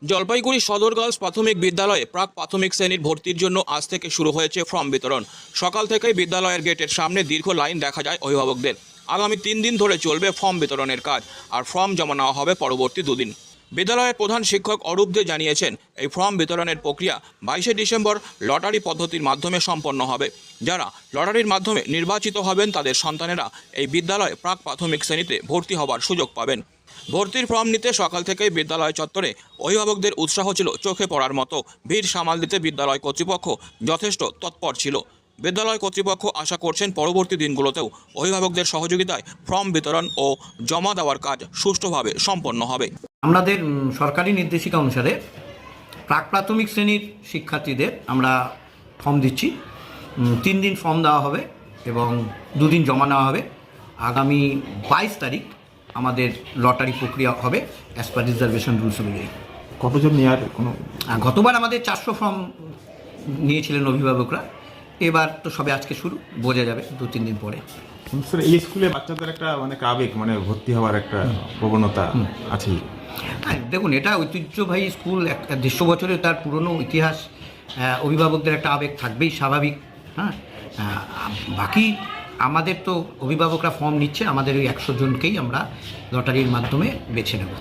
জলপাইগুড়ি সদর গার্লস প্রাথমিক বিদ্যালয়ে প্রাক প্রাথমিক শ্রেণীর ভর্তির জন্য আজ থেকে শুরু হয়েছে ফর্ম বিতরণ। সকাল থেকেই বিদ্যালয়ের গেটের সামনে দীর্ঘ লাইন দেখা যায় অভিভাবকদের। আগামী 3 দিন ধরে চলবে ফর্ম বিতরণের কাজ, আর ফর্ম জমা নেওয়া হবে পরবর্তী 2 দিন। বিদ্যালয়ের প্রধান শিক্ষক অরূপ দে জানিয়েছেন, এই ফর্ম বিতরণের প্রক্রিয়া 22শে ডিসেম্বর লটারি পদ্ধতির মাধ্যমে সম্পন্ন হবে। যারা লটারির মাধ্যমে নির্বাচিত হবেন তাদের সন্তানেরা এই বিদ্যালয়ে প্রাক প্রাথমিক শ্রেণীতে ভর্তি হওয়ার সুযোগ পাবেন। ভর্তির ফর্ম নিতে সকাল থেকেই বিদ্যালয় চত্বরে অভিভাবকদের উৎসাহ ছিল চোখে পড়ার মতো। ভিড় সামাল দিতে বিদ্যালয় কর্তৃপক্ষ যথেষ্ট তৎপর ছিল। বিদ্যালয় কর্তৃপক্ষ আশা করছেন পরবর্তী দিনগুলোতেও অভিভাবকদের সহযোগিতায় ফর্ম বিতরণ ও জমা দেওয়ার কাজ সুষ্ঠুভাবে সম্পন্ন হবে। আমাদের সরকারি নির্দেশিকা অনুসারে প্রাক প্রাথমিক শ্রেণীর শিক্ষার্থীদের আমরা ফর্ম দিচ্ছি। 3 দিন ফর্ম দেওয়া হবে এবং 2 দিন জমা নেওয়া হবে। আগামী 22 তারিখ আমাদের লটারি প্রক্রিয়া হবে অ্যাজ পার রিজার্ভেশন রুলস অনুযায়ী। কতজন নেওয়ার কোনো গতবার আমাদের 400 ফর্ম নিয়েছিলেন অভিভাবকরা। এবার তো সবে আজকে শুরু, বোঝা যাবে 2-3 দিন পরে। স্যার, এই স্কুলে বাচ্চাদের একটা অনেক আবেগ, ভর্তি হওয়ার একটা প্রবণতা আছে। হ্যাঁ, দেখুন, এটা ঐতিহ্যবাহী স্কুল, 150 বছরের তার পুরনো ইতিহাস। অভিভাবকদের একটা আবেগ থাকবেই, স্বাভাবিক। হ্যাঁ, বাকি আমাদের তো অভিভাবকরা ফর্ম নিচ্ছে, আমাদের ওই 100 জনকেই আমরা লটারির মাধ্যমে বেছে নেব।